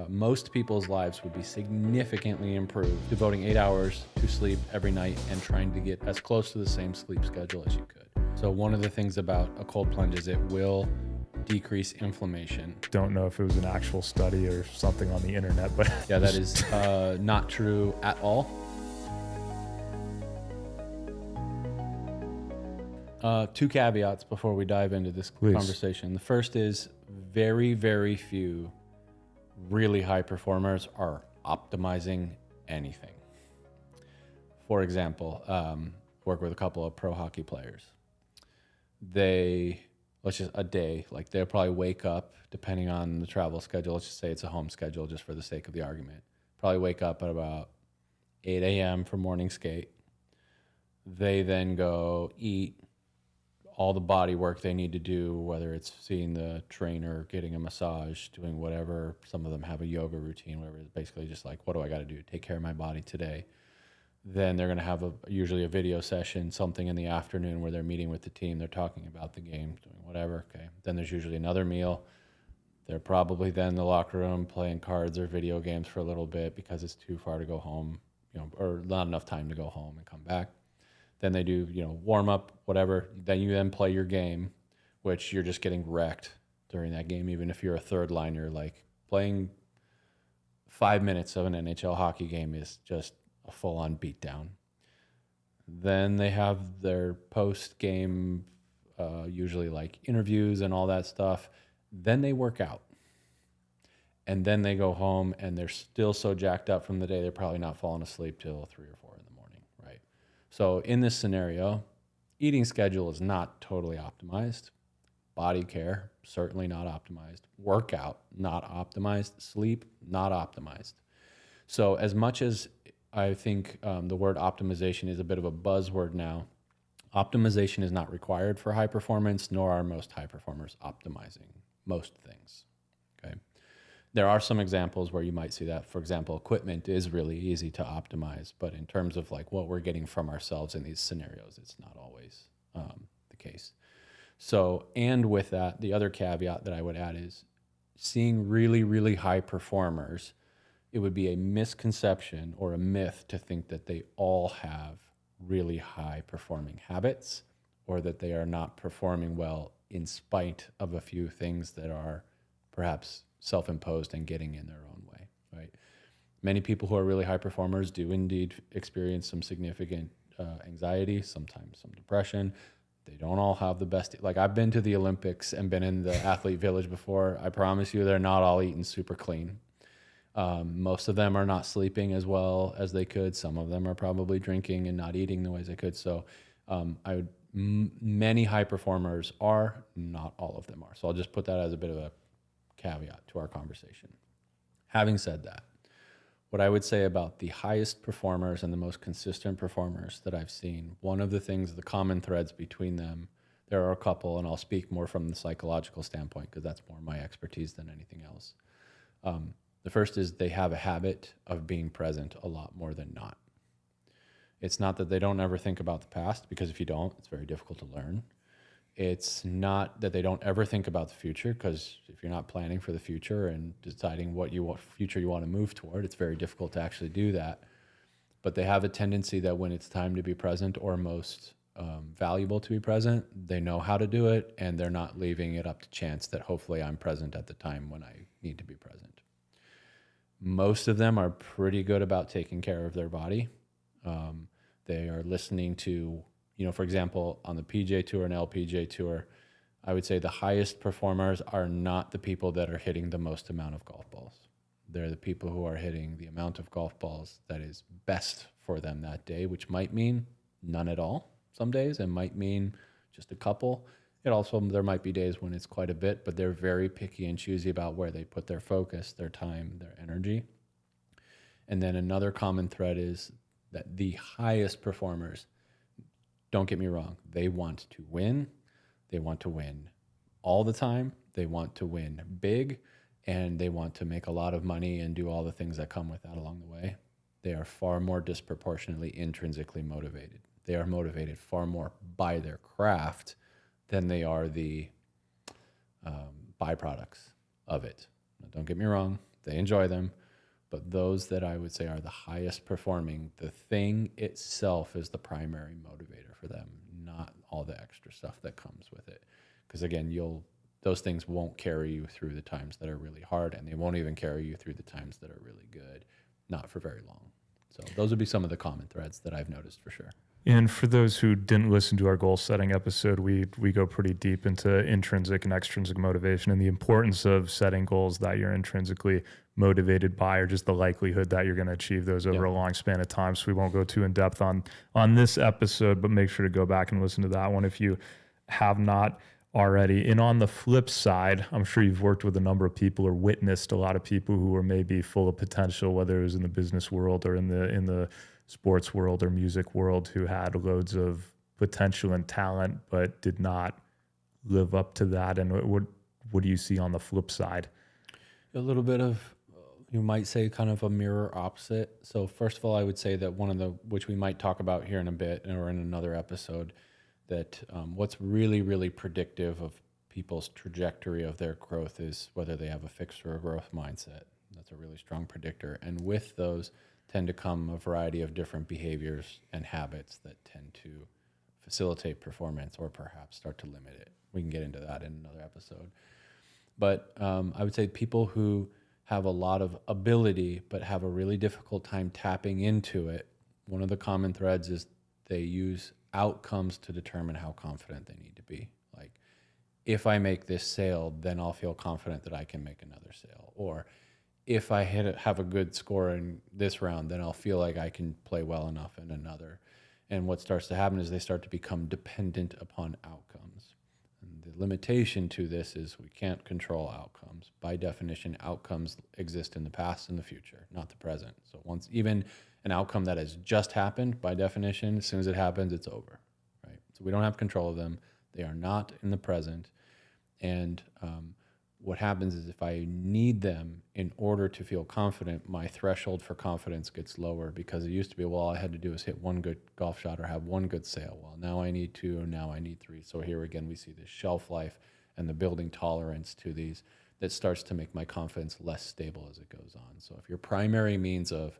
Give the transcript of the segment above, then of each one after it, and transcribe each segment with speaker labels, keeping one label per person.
Speaker 1: most people's lives would be significantly improved devoting 8 hours to sleep every night and trying to get as close to the same sleep schedule as you could. So one of the things about a cold plunge is it will decrease inflammation.
Speaker 2: Don't know if it was an actual study or something on the internet, but
Speaker 1: yeah, that is not true at all. Two caveats before we dive into this conversation. The first is very, very few really high performers are optimizing anything. For example, work with a couple of pro hockey players. Let's just a day, like they'll probably wake up, depending on the travel schedule, let's just say it's a home schedule just for the sake of the argument. Probably wake up at about 8 a.m. for morning skate. They then go eat, all the body work they need to do, whether it's seeing the trainer, getting a massage, doing whatever. Some of them have a yoga routine, whatever. It's basically just like, what do I got to do? Take care of my body today. Then they're going to have usually a video session, something in the afternoon where they're meeting with the team. They're talking about the game, doing whatever. Okay. Then there's usually another meal. They're probably then in the locker room playing cards or video games for a little bit because it's too far to go home, or not enough time to go home and come back. Then they do, warm up, whatever. Then you then play your game, which you're just getting wrecked during that game. Even if you're a third liner, like playing 5 minutes of an NHL hockey game is just a full-on beatdown. Then they have their post-game, usually like interviews and all that stuff. Then they work out. And then they go home and they're still so jacked up from the day, they're probably not falling asleep till 3 or 4 in the morning, right? So in this scenario, eating schedule is not totally optimized. Body care, certainly not optimized. Workout, not optimized. Sleep, not optimized. So as much as I think the word optimization is a bit of a buzzword now, optimization is not required for high performance, nor are most high performers optimizing most things, okay? There are some examples where you might see that. For example, equipment is really easy to optimize, but in terms of like what we're getting from ourselves in these scenarios, it's not always the case. So, and with that, the other caveat that I would add is seeing really, really high performers, it would be a misconception or a myth to think that they all have really high performing habits or that they are not performing well in spite of a few things that are perhaps self-imposed and getting in their own way, right? Many people who are really high performers do indeed experience some significant anxiety, sometimes some depression. They don't all have the best. Like I've been to the Olympics and been in the athlete village before. I promise you they're not all eating super clean. Most of them are not sleeping as well as they could. Some of them are probably drinking and not eating the ways they could. So many high performers are, not all of them are. So I'll just put that as a bit of a caveat to our conversation. Having said that, what I would say about the highest performers and the most consistent performers that I've seen, one of the things, the common threads between them, there are a couple, and I'll speak more from the psychological standpoint because that's more my expertise than anything else. The first is they have a habit of being present a lot more than not. It's not that they don't ever think about the past, because if you don't, it's very difficult to learn. It's not that they don't ever think about the future, because if you're not planning for the future and deciding what future you want to move toward, it's very difficult to actually do that. But they have a tendency that when it's time to be present or most valuable to be present, they know how to do it, and they're not leaving it up to chance that hopefully I'm present at the time when I need to be present. Most of them are pretty good about taking care of their body. They are listening to, for example, on the PJ Tour and LPJ Tour, I would say the highest performers are not the people that are hitting the most amount of golf balls. They're the people who are hitting the amount of golf balls that is best for them that day, which might mean none at all some days and might mean just a couple. There might be days when it's quite a bit, but they're very picky and choosy about where they put their focus, their time, their energy. And then another common thread is that the highest performers, don't get me wrong, they want to win. They want to win all the time. They want to win big, and they want to make a lot of money and do all the things that come with that along the way. They are far more disproportionately intrinsically motivated. They are motivated far more by their craft than they are the byproducts of it. Now, don't get me wrong, They enjoy them. But those that I would say are the highest performing, the thing itself is the primary motivator for them, not all the extra stuff that comes with it. Because again, those things won't carry you through the times that are really hard, and they won't even carry you through the times that are really good, not for very long. So those would be some of the common threads that I've noticed for sure.
Speaker 2: And for those who didn't listen to our goal setting episode, we go pretty deep into intrinsic and extrinsic motivation and the importance of setting goals that you're intrinsically motivated by, or just the likelihood that you're going to achieve those over a long span of time. So we won't go too in depth on this episode, but make sure to go back and listen to that one if you have not already. And on the flip side, I'm sure you've worked with a number of people or witnessed a lot of people who are maybe full of potential, whether it was in the business world or in the sports world or music world, who had loads of potential and talent, but did not live up to that. And what do you see on the flip side?
Speaker 1: A little bit of, you might say, kind of a mirror opposite. So first of all, I would say that which we might talk about here in a bit or in another episode, that what's really, really predictive of people's trajectory of their growth is whether they have a fixed or a growth mindset. That's a really strong predictor. And with those tend to come a variety of different behaviors and habits that tend to facilitate performance or perhaps start to limit it. We can get into that in another episode. But I would say people who have a lot of ability but have a really difficult time tapping into it, one of the common threads is they use outcomes to determine how confident they need to be. Like, if I make this sale, then I'll feel confident that I can make another sale. Or if I have a good score in this round, then I'll feel like I can play well enough in another. And what starts to happen is they start to become dependent upon outcomes. And the limitation to this is we can't control outcomes. By definition, outcomes exist in the past and the future, not the present. So once even an outcome that has just happened, by definition, as soon as it happens, it's over, right? So we don't have control of them. They are not in the present. And what happens is if I need them in order to feel confident, my threshold for confidence gets lower, because it used to be, well, all I had to do is hit one good golf shot or have one good sale. Well, now I need two, and now I need three. So here again, we see this shelf life and the building tolerance to these that starts to make my confidence less stable as it goes on. So if your primary means of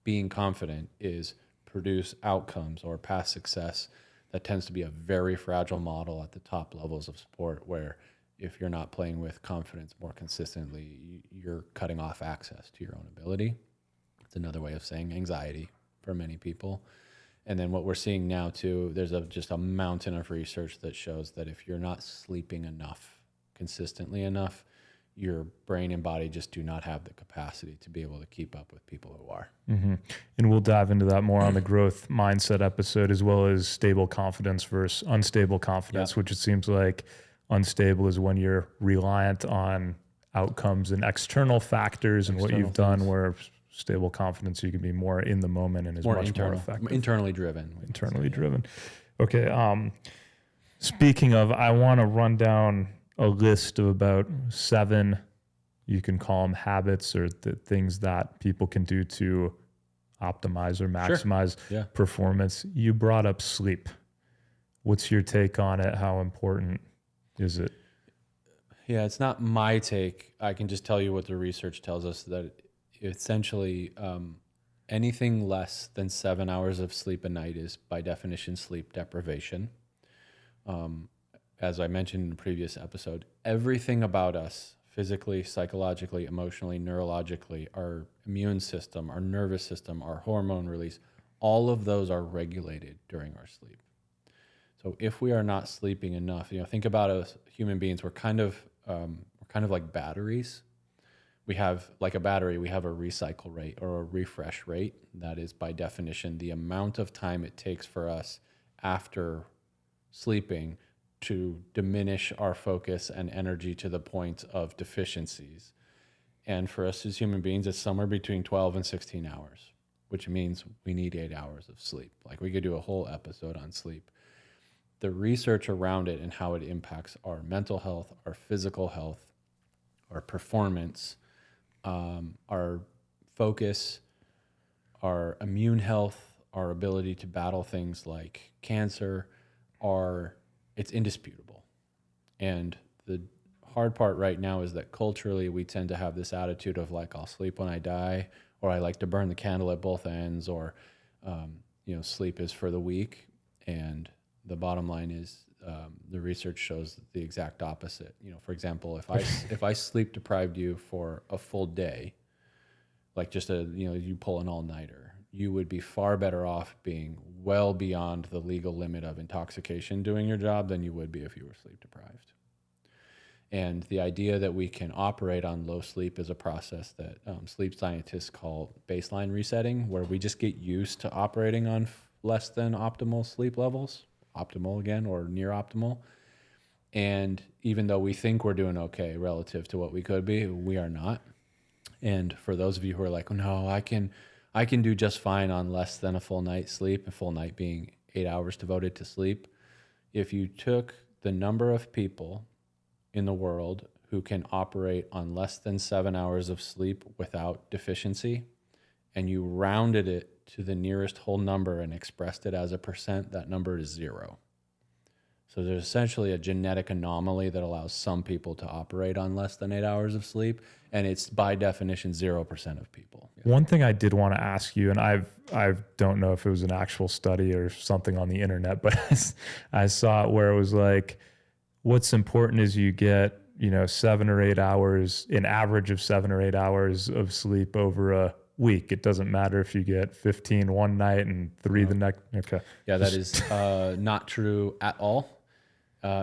Speaker 1: being confident is produce outcomes or past success, that tends to be a very fragile model at the top levels of sport, where if you're not playing with confidence more consistently, you're cutting off access to your own ability. It's another way of saying anxiety for many people. And then what we're seeing now too, there's just a mountain of research that shows that if you're not sleeping enough, consistently enough, your brain and body just do not have the capacity to be able to keep up with people who are.
Speaker 2: Mm-hmm. And we'll dive into that more on the growth mindset episode, as well as stable confidence versus unstable confidence, which it seems like unstable is when you're reliant on outcomes and external factors and what you've done, where stable confidence, you can be more in the moment and is much more effective.
Speaker 1: Internally driven.
Speaker 2: Driven. Okay. Speaking of, I want to run down a list of about 7, you can call them habits, or the things that people can do to optimize or maximize performance. You brought up sleep. What's your take on it? How important is it?
Speaker 1: Yeah, it's not my take. I can just tell you what the research tells us, that essentially anything less than 7 hours of sleep a night is by definition sleep deprivation. As I mentioned in the previous episode, everything about us, physically, psychologically, emotionally, neurologically, our immune system, our nervous system, our hormone release, all of those are regulated during our sleep. So if we are not sleeping enough, think about us human beings. We're kind of like batteries. We have, like a battery, we have a recycle rate or a refresh rate. That is by definition the amount of time it takes for us after sleeping to diminish our focus and energy to the point of deficiencies. And for us as human beings, it's somewhere between 12 and 16 hours, which means we need 8 hours of sleep. Like, we could do a whole episode on sleep. The research around it and how it impacts our mental health, our physical health, our performance, our focus, our immune health, our ability to battle things like cancer, it's indisputable. And the hard part right now is that culturally we tend to have this attitude of like, I'll sleep when I die, or I like to burn the candle at both ends, or, sleep is for the weak. And the bottom line is the research shows the exact opposite. For example, if I sleep deprived you for a full day, like just you pull an all-nighter, you would be far better off being well beyond the legal limit of intoxication doing your job than you would be if you were sleep deprived. And the idea that we can operate on low sleep is a process that sleep scientists call baseline resetting, where we just get used to operating on less than optimal sleep levels, optimal again, or near optimal. And even though we think we're doing okay relative to what we could be, we are not. And for those of you who are like, oh, no, I can do just fine on less than a full night's sleep, a full night being 8 hours devoted to sleep. If you took the number of people in the world who can operate on less than 7 hours of sleep without deficiency, and you rounded it to the nearest whole number and expressed it as a percent, that number is 0. So there's essentially a genetic anomaly that allows some people to operate on less than 8 hours of sleep, and it's by definition 0% of people.
Speaker 2: One thing I did want to ask you, and I don't know if it was an actual study or something on the internet, but I saw it where it was like, what's important is you get 7 or 8 hours, an average of 7 or 8 hours of sleep over a week. It doesn't matter if you get 15 one night and 3 the next. Okay.
Speaker 1: Yeah, that is not true at all.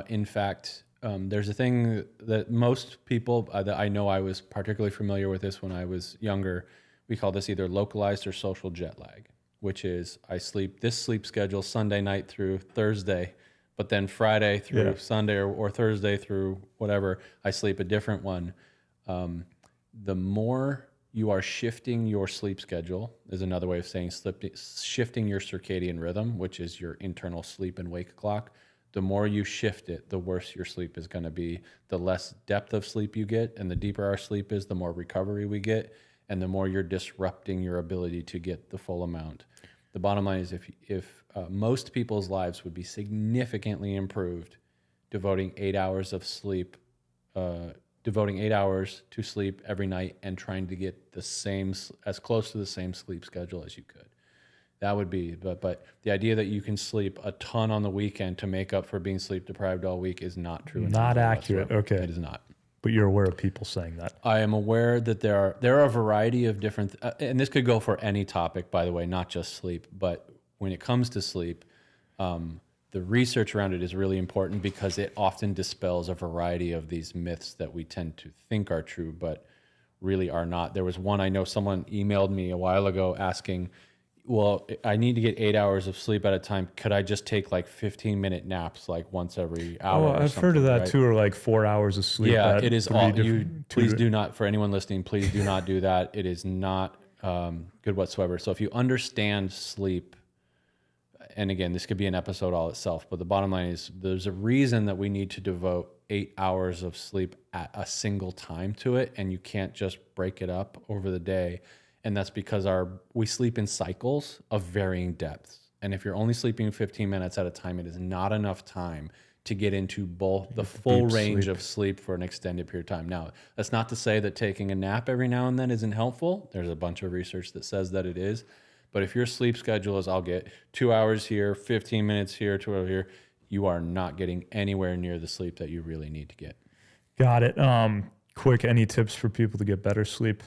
Speaker 1: In fact, there's a thing that most people that I know, I was particularly familiar with this when I was younger. We call this either localized or social jet lag, which is I sleep this sleep schedule Sunday night through Thursday, but then Friday through Sunday or Thursday through whatever, I sleep a different one. The more you are shifting your sleep schedule is another way of saying shifting your circadian rhythm, which is your internal sleep and wake clock. The more you shift it, the worse your sleep is going to be. The less depth of sleep you get, and the deeper our sleep is, the more recovery we get, and the more you're disrupting your ability to get the full amount. The bottom line is if most people's lives would be significantly improved devoting 8 hours of sleep, devoting 8 hours to sleep every night and trying to get as close to the same sleep schedule as you could. That would be, but the idea that you can sleep a ton on the weekend to make up for being sleep deprived all week is not true.
Speaker 2: Not accurate. Okay.
Speaker 1: It is not.
Speaker 2: But you're aware of people saying that.
Speaker 1: I am aware that there are a variety of different, and this could go for any topic, by the way, not just sleep. But when it comes to sleep, the research around it is really important because it often dispels a variety of these myths that we tend to think are true, but really are not. There was one, I know someone emailed me a while ago asking, well, I need to get 8 hours of sleep at a time. Could I just take like 15-minute naps like once every hour?
Speaker 2: Oh, I've heard of that right? too, or like 4 hours of sleep.
Speaker 1: Yeah, it is all. Please do not, for anyone listening, please do not do that. It is not good whatsoever. So if you understand sleep, and again, this could be an episode all itself, but the bottom line is there's a reason that we need to devote 8 hours of sleep at a single time to it, and you can't just break it up over the day. And that's because we sleep in cycles of varying depths. And if you're only sleeping 15 minutes at a time, it is not enough time to get into both the full range of sleep for an extended period of time. Now, that's not to say that taking a nap every now and then isn't helpful. There's a bunch of research that says that it is. But if your sleep schedule is, I'll get 2 hours here, 15 minutes here, 2 hours here, you are not getting anywhere near the sleep that you really need to get.
Speaker 2: Got it. Quick, any tips for people to get better sleep?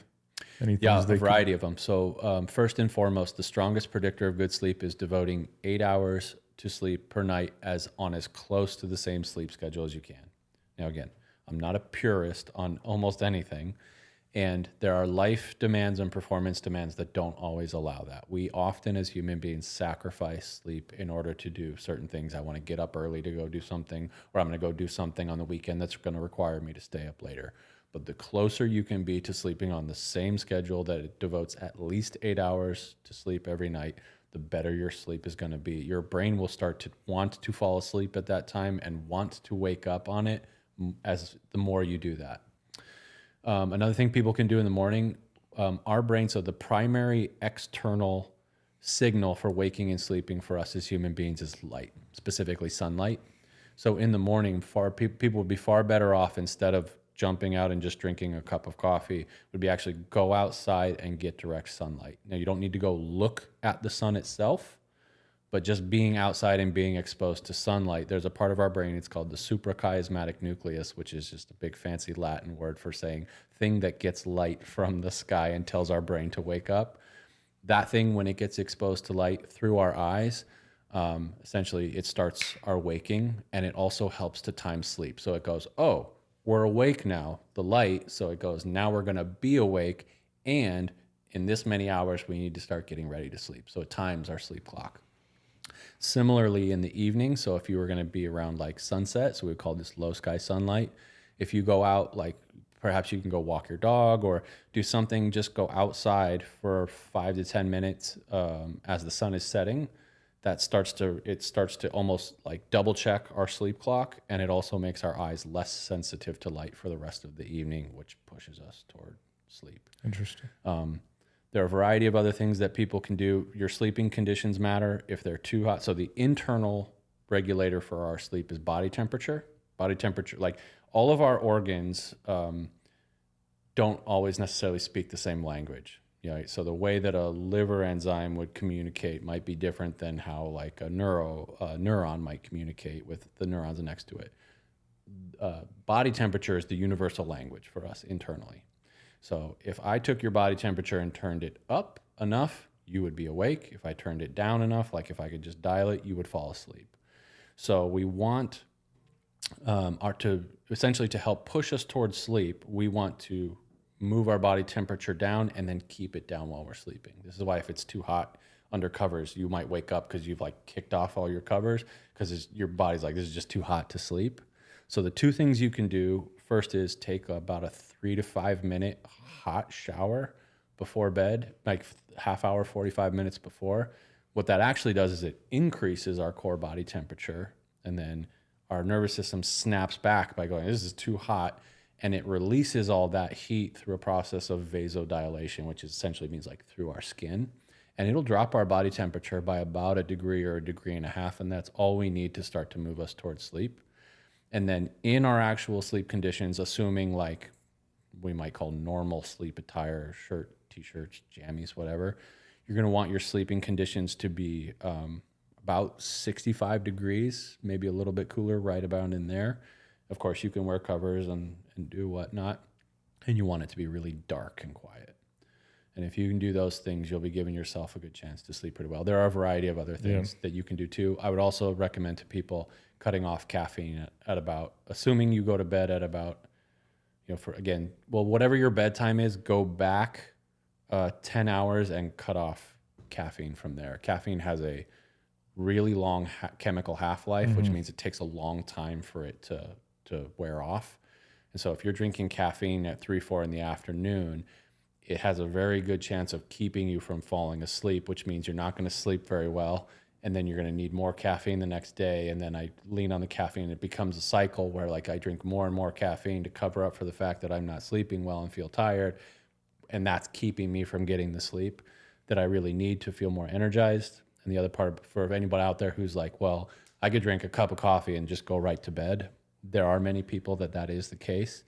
Speaker 1: Yeah, a variety of them. So first and foremost, the strongest predictor of good sleep is devoting 8 hours to sleep per night as close to the same sleep schedule as you can. Now, again, I'm not a purist on almost anything, and there are life demands and performance demands that don't always allow that. We often, as human beings, sacrifice sleep in order to do certain things. I want to get up early to go do something, or I'm going to go do something on the weekend that's going to require me to stay up later. But the closer you can be to sleeping on the same schedule that it devotes at least 8 hours to sleep every night, the better your sleep is going to be. Your brain will start to want to fall asleep at that time and want to wake up on it as the more you do that. Another thing people can do in the morning, our brain, so the primary external signal for waking and sleeping for us as human beings is light, specifically sunlight. So in the morning, people would be far better off, instead of jumping out and just drinking a cup of coffee, would be actually go outside and get direct sunlight. Now, you don't need to go look at the sun itself, but just being outside and being exposed to sunlight. There's a part of our brain, it's called the suprachiasmatic nucleus, which is just a big fancy Latin word for saying thing that gets light from the sky and tells our brain to wake up. That thing, when it gets exposed to light through our eyes, essentially it starts our waking, and it also helps to time sleep. So it goes, oh, we're awake now, the light. So it goes, now we're going to be awake, and in this many hours, we need to start getting ready to sleep. So it times our sleep clock. Similarly, in the evening, so if you were going to be around like sunset, so we call this low sky sunlight. If you go out, like perhaps you can go walk your dog or do something, just go outside for 5 to 10 minutes as the sun is setting. It starts to almost like double check our sleep clock, and it also makes our eyes less sensitive to light for the rest of the evening, which pushes us toward sleep.
Speaker 2: Interesting.
Speaker 1: There are a variety of other things that people can do. Your sleeping conditions matter if they're too hot. So the internal regulator for our sleep is body temperature. Body temperature, like all of our organs don't always necessarily speak the same language. So the way that a liver enzyme would communicate might be different than how like a neuron might communicate with the neurons next to it. Body temperature is the universal language for us internally. So if I took your body temperature and turned it up enough, you would be awake. If I turned it down enough, like if I could just dial it, you would fall asleep. So we want to help push us towards sleep, we want to move our body temperature down and then keep it down while we're sleeping. This is why if it's too hot under covers, you might wake up because you've like kicked off all your covers because your body's like, this is just too hot to sleep. So the two things you can do, first is take about a 3 to 5 minute hot shower before bed, like half hour, 45 minutes before. What that actually does is it increases our core body temperature, and then our nervous system snaps back by going, this is too hot, and it releases all that heat through a process of vasodilation, which essentially means like through our skin. And it'll drop our body temperature by about a degree or a degree and a half, and that's all we need to start to move us towards sleep. And then in our actual sleep conditions, assuming like we might call normal sleep attire, shirt, t-shirts, jammies, whatever, you're going to want your sleeping conditions to be about 65 degrees, maybe a little bit cooler, right about in there. Of course, you can wear covers and do whatnot, and you want it to be really dark and quiet. And if you can do those things, you'll be giving yourself a good chance to sleep pretty well. There are a variety of other things that you can do too. I would also recommend to people cutting off caffeine at about, assuming you go to bed at about, whatever your bedtime is, go back 10 hours and cut off caffeine from there. Caffeine has a really long chemical half-life, which means it takes a long time for it to wear off. And so if you're drinking caffeine at 3, 4 in the afternoon, it has a very good chance of keeping you from falling asleep, which means you're not going to sleep very well. And then you're going to need more caffeine the next day. And then I lean on the caffeine. It becomes a cycle where like I drink more and more caffeine to cover up for the fact that I'm not sleeping well and feel tired. And that's keeping me from getting the sleep that I really need to feel more energized. And the other part, for anybody out there who's like, well, I could drink a cup of coffee and just go right to bed. There are many people that is the case.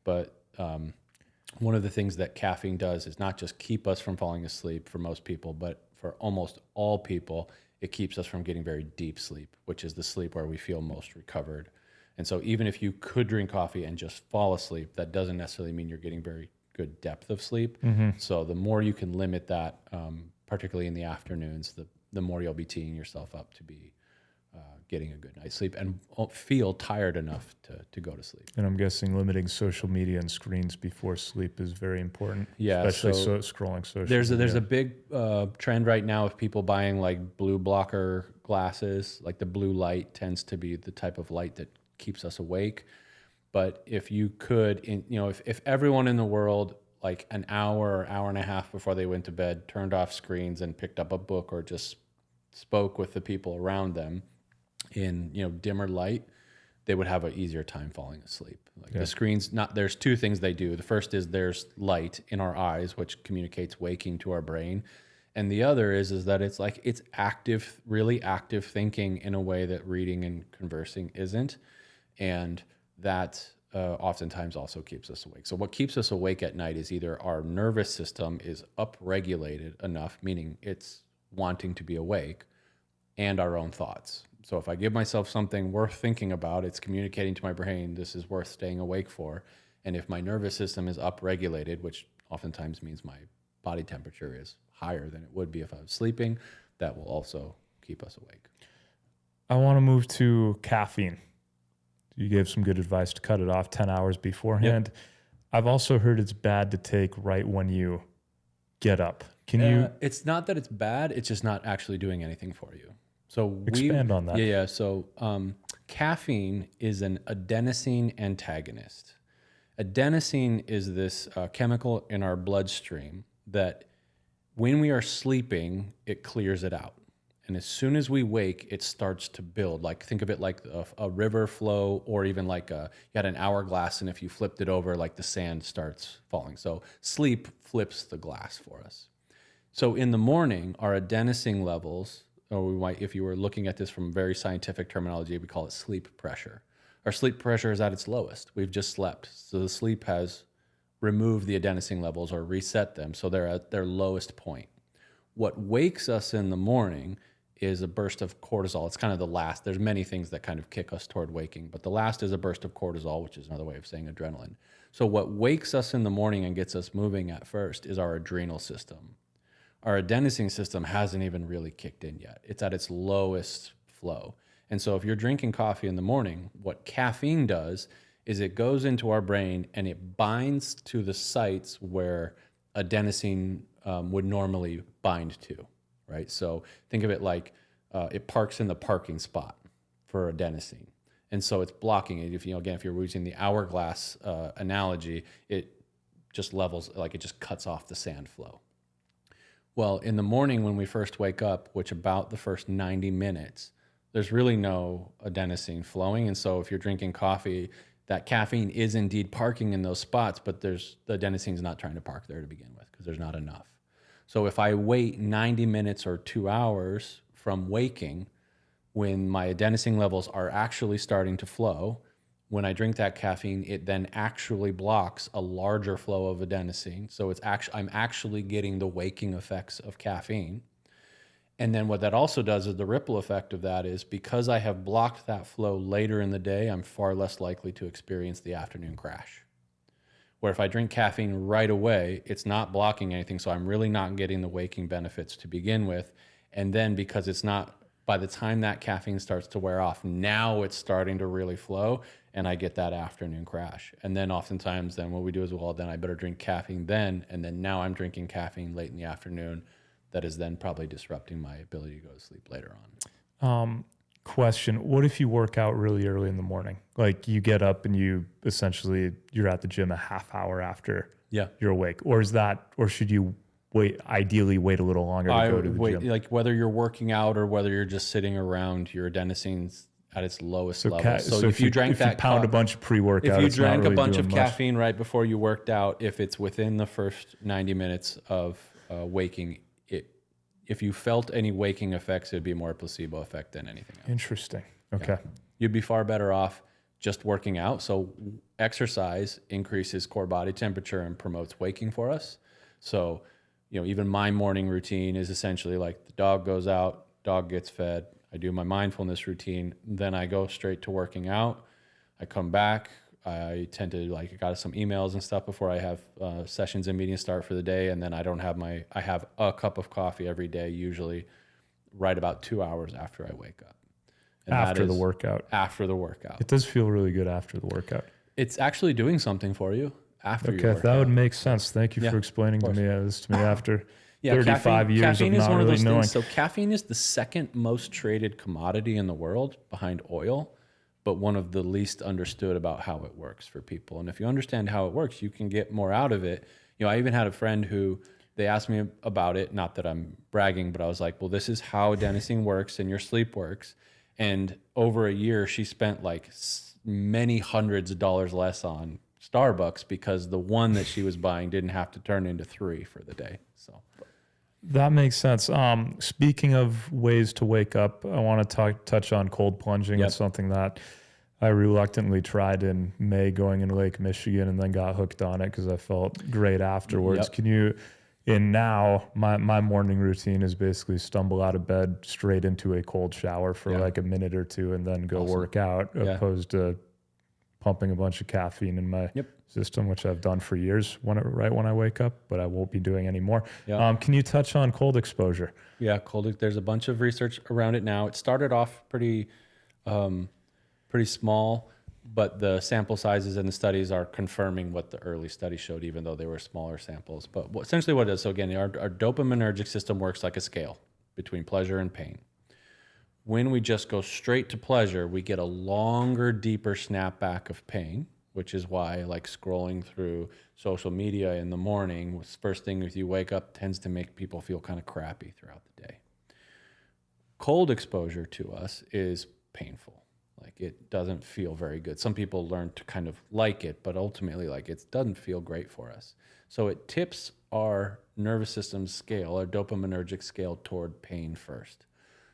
Speaker 1: But one of the things that caffeine does is not just keep us from falling asleep for most people, but for almost all people, it keeps us from getting very deep sleep, which is the sleep where we feel most recovered. And so even if you could drink coffee and just fall asleep, that doesn't necessarily mean you're getting very good depth of sleep. So the more you can limit that, particularly in the afternoons, the more you'll be teeing yourself up to be getting a good night's sleep and feel tired enough to go to sleep.
Speaker 2: And I'm guessing limiting social media and screens before sleep is very important.
Speaker 1: Yeah,
Speaker 2: especially scrolling social
Speaker 1: media. There's a big trend right now of people buying like blue blocker glasses. Like the blue light tends to be the type of light that keeps us awake. But if you could, if everyone in the world, like an hour or hour and a half before they went to bed, turned off screens and picked up a book or just spoke with the people around them in dimmer light, they would have an easier time falling asleep. Like the screens, there's two things they do. The first is there's light in our eyes, which communicates waking to our brain. And the other is that it's like it's active, really active thinking in a way that reading and conversing isn't. And that oftentimes also keeps us awake. So what keeps us awake at night is either our nervous system is upregulated enough, meaning it's wanting to be awake, and our own thoughts. So if I give myself something worth thinking about, it's communicating to my brain, this is worth staying awake for. And if my nervous system is upregulated, which oftentimes means my body temperature is higher than it would be if I was sleeping, that will also keep us awake.
Speaker 2: I want to move to caffeine. You gave some good advice to cut it off 10 hours beforehand. Yep. I've also heard it's bad to take right when you get up. Can you?
Speaker 1: It's not that it's bad, it's just not actually doing anything for you. So
Speaker 2: expand on that.
Speaker 1: Yeah. So caffeine is an adenosine antagonist. Adenosine is this chemical in our bloodstream that when we are sleeping, it clears it out. And as soon as we wake, it starts to build. Like think of it like a river flow, or even like you had an hourglass, and if you flipped it over, like the sand starts falling. So sleep flips the glass for us. So in the morning, our adenosine levels, or we might, if you were looking at this from very scientific terminology, we call it sleep pressure. Our sleep pressure is at its lowest. We've just slept. So the sleep has removed the adenosine levels or reset them, so they're at their lowest point. What wakes us in the morning is a burst of cortisol. It's kind of the last. There's many things that kind of kick us toward waking, but the last is a burst of cortisol, which is another way of saying adrenaline. So what wakes us in the morning and gets us moving at first is our adrenal system. Our adenosine system hasn't even really kicked in yet. It's at its lowest flow. And so if you're drinking coffee in the morning, what caffeine does is it goes into our brain and it binds to the sites where adenosine would normally bind to, right? So think of it like it parks in the parking spot for adenosine. And so it's blocking it. If if you're using the hourglass analogy, it just levels, like it just cuts off the sand flow. Well, in the morning when we first wake up, which about the first 90 minutes, there's really no adenosine flowing. And so if you're drinking coffee, that caffeine is indeed parking in those spots, but the adenosine's not trying to park there to begin with because there's not enough. So if I wait 90 minutes or 2 hours from waking, when my adenosine levels are actually starting to flow, when I drink that caffeine, it then actually blocks a larger flow of adenosine. So I'm actually getting the waking effects of caffeine. And then what that also does is the ripple effect of that is because I have blocked that flow later in the day, I'm far less likely to experience the afternoon crash. Where if I drink caffeine right away, it's not blocking anything, so I'm really not getting the waking benefits to begin with. And then because it's not, by the time that caffeine starts to wear off, now it's starting to really flow, and I get that afternoon crash. And then oftentimes then what we do is, well, then I better drink caffeine then, and then now I'm drinking caffeine late in the afternoon. That is then probably disrupting my ability to go to sleep later on.
Speaker 2: Question, what if you work out really early in the morning? Like you get up and you're at the gym a half hour after you're awake. Or should you ideally wait a little longer to go to the gym?
Speaker 1: Like whether you're working out or whether you're just sitting around, your adenosine's at its lowest level.
Speaker 2: So if you pound a bunch of pre-workout,
Speaker 1: if you drank a bunch of caffeine right before you worked out, if it's within the first 90 minutes of waking, if you felt any waking effects, it'd be more a placebo effect than anything else.
Speaker 2: Interesting. Okay.
Speaker 1: Yeah. You'd be far better off just working out. So exercise increases core body temperature and promotes waking for us. So, even my morning routine is essentially like the dog goes out, dog gets fed, I do my mindfulness routine, then I go straight to working out. I come back, I tend to I got some emails and stuff before I have sessions and meetings start for the day. And then I have a cup of coffee every day, usually right about 2 hours after I wake up. And
Speaker 2: after the workout.
Speaker 1: After the workout.
Speaker 2: It does feel really good after the workout.
Speaker 1: It's actually doing something for you after your workout.
Speaker 2: Okay, that would make sense. Thank you for explaining this to me after 35 years
Speaker 1: caffeine
Speaker 2: of
Speaker 1: is
Speaker 2: not
Speaker 1: one of
Speaker 2: really
Speaker 1: those
Speaker 2: knowing.
Speaker 1: things. So caffeine is the second most traded commodity in the world behind oil, but one of the least understood about how it works for people. And if you understand how it works, you can get more out of it. I even had a friend who, they asked me about it, not that I'm bragging, but I was like, well, this is how adenosine works and your sleep works. And over a year, she spent like many hundreds of dollars less on Starbucks because the one that she was buying didn't have to turn into 3 for the day. So
Speaker 2: That makes sense. Speaking of ways to wake up, I want to touch on cold plunging.
Speaker 1: Yep.
Speaker 2: It's something that I reluctantly tried in May going into Lake Michigan and then got hooked on it because I felt great afterwards.
Speaker 1: Yep.
Speaker 2: Can you, and now my morning routine is basically stumble out of bed straight into a cold shower for like a minute or two and then go work out, opposed to pumping a bunch of caffeine in my system, which I've done for years right when I wake up, but I won't be doing anymore. Can you touch on cold exposure?
Speaker 1: Yeah, there's a bunch of research around it now. It started off pretty small, but the sample sizes and the studies are confirming what the early study showed, even though they were smaller samples. But essentially what it is, so again, our dopaminergic system works like a scale between pleasure and pain. When we just go straight to pleasure, we get a longer, deeper snapback of pain, which is why like scrolling through social media in the morning, first thing as you wake up, tends to make people feel kind of crappy throughout the day. Cold exposure to us is painful. Like it doesn't feel very good. Some people learn to kind of like it, but ultimately like it doesn't feel great for us. So it tips our nervous system scale, our dopaminergic scale toward pain first.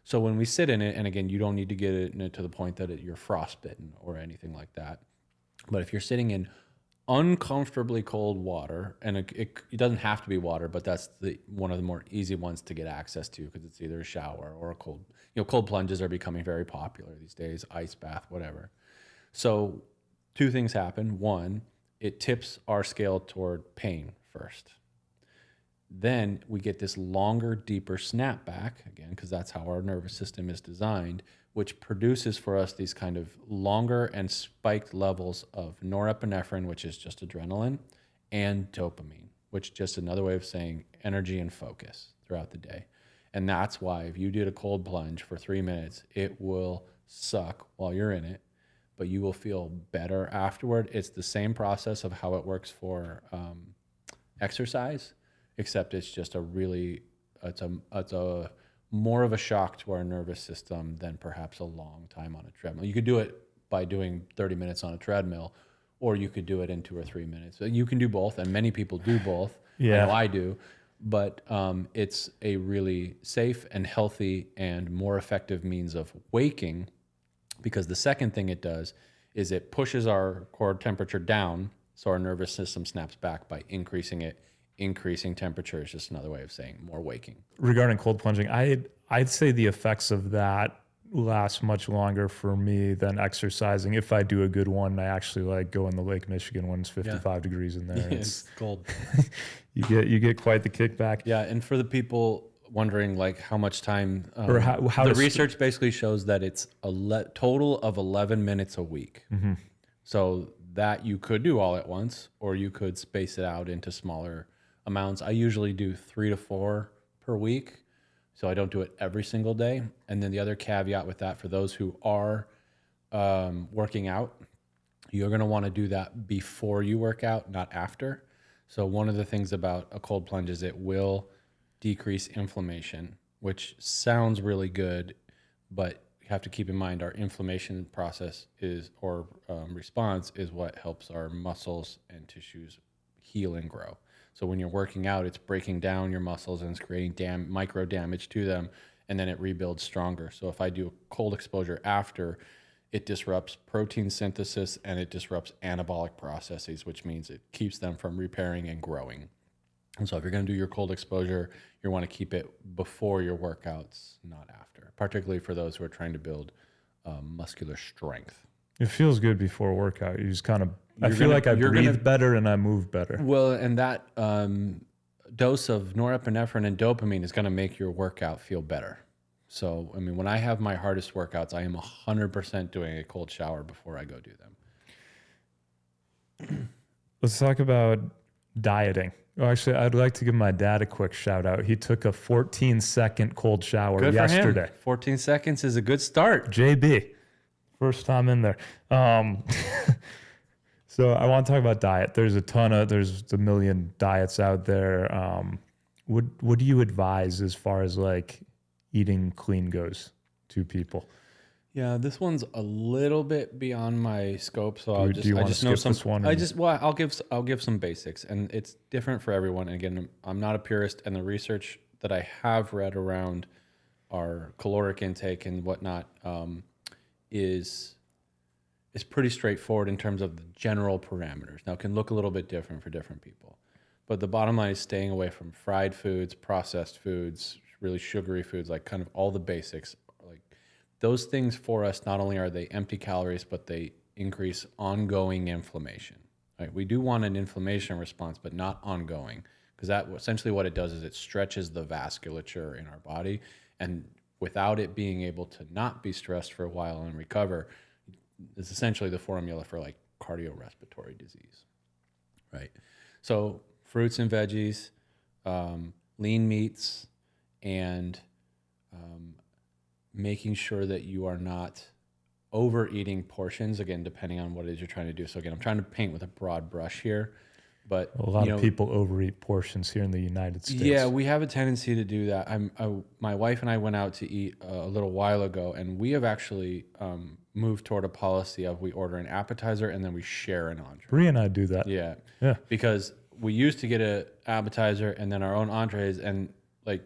Speaker 1: So when we sit in it, and again, you don't need to get it to the point that you're frostbitten or anything like that. But if you're sitting in uncomfortably cold water, and it doesn't have to be water, but that's one of the more easy ones to get access to because it's either a shower or a cold. Cold plunges are becoming very popular these days, ice bath, whatever. So two things happen. One, it tips our scale toward pain first. Then we get this longer, deeper snapback, again, because that's how our nervous system is designed, which produces for us these kind of longer and spiked levels of norepinephrine, which is just adrenaline, and dopamine, which is just another way of saying energy and focus throughout the day. And that's why if you did a cold plunge for 3 minutes, it will suck while you're in it, but you will feel better afterward. It's the same process of how it works for exercise, except it's just it's a more of a shock to our nervous system than perhaps a long time on a treadmill. You could do it by doing 30 minutes on a treadmill, or you could do it in 2 or 3 minutes. You can do both, and many people do both.
Speaker 2: Yeah.
Speaker 1: I know I do, but it's a really safe and healthy and more effective means of waking, because the second thing it does is it pushes our core temperature down, so our nervous system snaps back by increasing it. Increasing temperature is just another way of saying more waking.
Speaker 2: Regarding cold plunging, I'd say the effects of that last much longer for me than exercising. If I do a good one, I actually like go in the Lake Michigan when it's 55 degrees in there.
Speaker 1: It's cold.
Speaker 2: you get quite the kickback.
Speaker 1: Yeah, and for the people wondering like how much time,
Speaker 2: or how
Speaker 1: the research basically shows that it's a total of 11 minutes a week. Mm-hmm. So that you could do all at once, or you could space it out into smaller amounts. I usually do 3 to 4 per week, so I don't do it every single day. And then the other caveat with that, for those who are working out, you're going to want to do that before you work out, not after. So one of the things about a cold plunge is it will decrease inflammation, which sounds really good, but you have to keep in mind our inflammation process response is what helps our muscles and tissues heal and grow. So when you're working out, it's breaking down your muscles and it's creating micro damage to them, and then it rebuilds stronger. So if I do a cold exposure after, it disrupts protein synthesis and it disrupts anabolic processes, which means it keeps them from repairing and growing. And so if you're going to do your cold exposure, you want to keep it before your workouts, not after, particularly for those who are trying to build muscular strength.
Speaker 2: It feels good before a workout. You just kind of, I feel like I breathe better and I move better.
Speaker 1: Well, and that dose of norepinephrine and dopamine is going to make your workout feel better. So, I mean, when I have my hardest workouts, I am 100% doing a cold shower before I go do them.
Speaker 2: Let's talk about dieting. Oh, actually, I'd like to give my dad a quick shout out. He took a 14-second cold shower yesterday.
Speaker 1: For him. 14 seconds is a good start.
Speaker 2: JB. First time in there. So I want to talk about diet. There's a million diets out there. What do you advise as far as like eating clean goes to people?
Speaker 1: Yeah, this one's a little bit beyond my scope, so I'll give some basics, and it's different for everyone. And again, I'm not a purist, and the research that I have read around our caloric intake and whatnot is pretty straightforward in terms of the general parameters. Now, it can look a little bit different for different people, but the bottom line is staying away from fried foods, processed foods, really sugary foods, like kind of all the basics. Like those things for us, not only are they empty calories, but they increase ongoing inflammation. Right? We do want an inflammation response, but not ongoing, because that essentially what it does is it stretches the vasculature in our body, and without it being able to not be stressed for a while and recover, is essentially the formula for like cardiorespiratory disease, right? So fruits and veggies, lean meats, and making sure that you are not overeating portions, again, depending on what it is you're trying to do. So again, I'm trying to paint with a broad brush here, but
Speaker 2: a lot of people overeat portions here in the United States.
Speaker 1: Yeah, we have a tendency to do that. My wife and I went out to eat a little while ago, and we have actually moved toward a policy of we order an appetizer and then we share an entree.
Speaker 2: Bree and I do that.
Speaker 1: Yeah.
Speaker 2: Yeah.
Speaker 1: Because we used to get an appetizer and then our own entrees, and like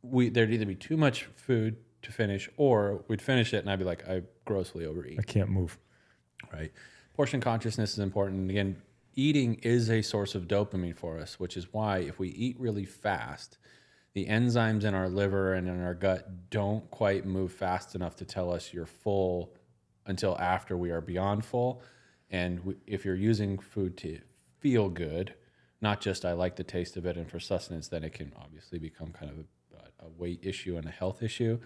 Speaker 1: there'd either be too much food to finish, or we'd finish it and I'd be like, I grossly overeat.
Speaker 2: I can't move.
Speaker 1: Right. Portion consciousness is important. Again, eating is a source of dopamine for us, which is why if we eat really fast, the enzymes in our liver and in our gut don't quite move fast enough to tell us you're full until after we are beyond full. And if you're using food to feel good, not just I like the taste of it and for sustenance, then it can obviously become kind of a weight issue and a health issue.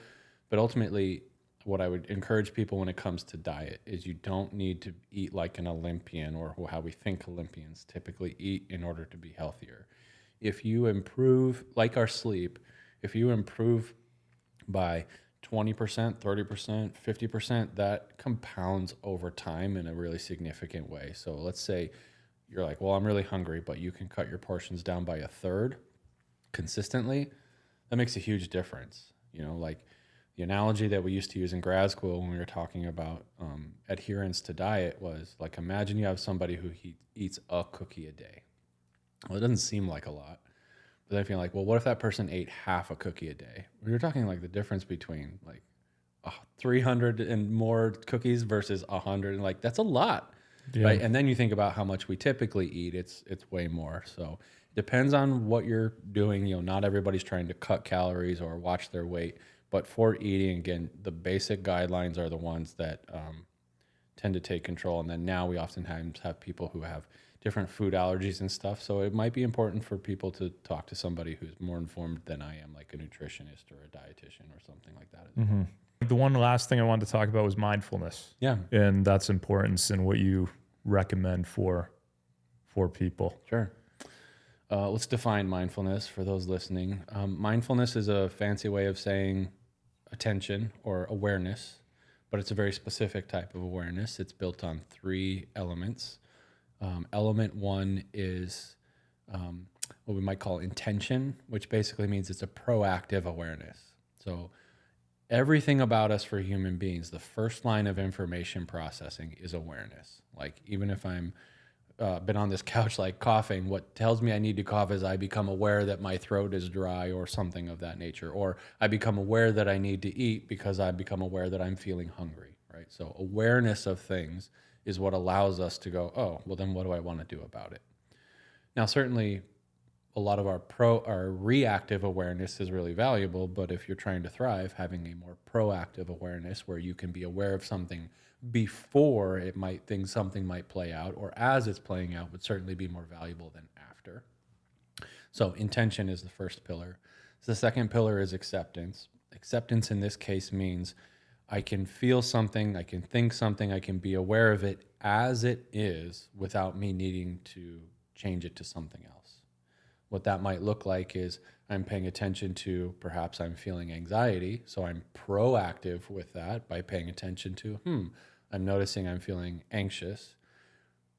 Speaker 1: But ultimately, what I would encourage people when it comes to diet is you don't need to eat like an Olympian or how we think Olympians typically eat in order to be healthier. If you improve, like our sleep, if you improve by 20%, 30%, 50%, that compounds over time in a really significant way. So let's say you're like, well, I'm really hungry, but you can cut your portions down by a third consistently. That makes a huge difference. You know, like the analogy that we used to use in grad school when we were talking about adherence to diet was like, imagine you have somebody who eats a cookie a day. Well, it doesn't seem like a lot, but then if you're like, well, what if that person ate half a cookie a day? You're talking like the difference between like 300 and more cookies versus 100, and like that's a lot, right? And then you think about how much we typically eat; it's way more. So it depends on what you're doing. You know, not everybody's trying to cut calories or watch their weight. But for eating, again, the basic guidelines are the ones that tend to take control. And then now we oftentimes have people who have different food allergies and stuff. So it might be important for people to talk to somebody who's more informed than I am, like a nutritionist or a dietitian or something like that.
Speaker 2: Mm-hmm. The one last thing I wanted to talk about was mindfulness.
Speaker 1: Yeah.
Speaker 2: And that's importance and what you recommend for people.
Speaker 1: Sure. Let's define mindfulness for those listening. Mindfulness is a fancy way of saying attention or awareness, but it's a very specific type of awareness. It's built on 3 elements. Element 1 is what we might call intention, which basically means it's a proactive awareness. So everything about us for human beings, the first line of information processing is awareness. Like even if I'm been on this couch like coughing, what tells me I need to cough is I become aware that my throat is dry or something of that nature, or I become aware that I need to eat because I become aware that I'm feeling hungry, right? So awareness of things is what allows us to go, oh, well then what do I want to do about it? Now certainly a lot of our reactive awareness is really valuable, but if you're trying to thrive, having a more proactive awareness where you can be aware of something before something might play out, or as it's playing out, would certainly be more valuable than after. So intention is the first pillar. So the second pillar is acceptance. Acceptance in this case means I can feel something, I can think something, I can be aware of it as it is without me needing to change it to something else. What that might look like is I'm paying attention to, perhaps I'm feeling anxiety, so I'm proactive with that by paying attention to, I'm noticing I'm feeling anxious.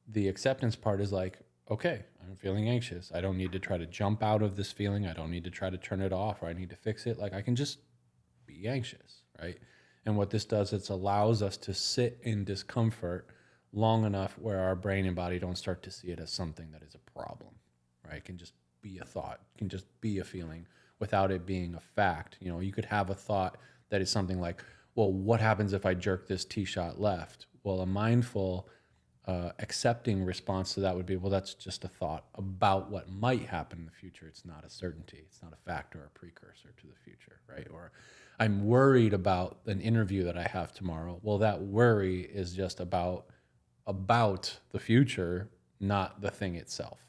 Speaker 1: The acceptance part is like, okay, I'm feeling anxious. I don't need to try to jump out of this feeling. I don't need to try to turn it off, or I need to fix it. Like I can just be anxious, right? And what this does, it allows us to sit in discomfort long enough where our brain and body don't start to see it as something that is a problem, right? It can just be a thought, it can just be a feeling without it being a fact. You know, you could have a thought that is something like, well, what happens if I jerk this tee shot left? Well, a mindful, accepting response to that would be, well, that's just a thought about what might happen in the future. It's not a certainty. It's not a fact or a precursor to the future, right? Or I'm worried about an interview that I have tomorrow. Well, that worry is just about the future, not the thing itself.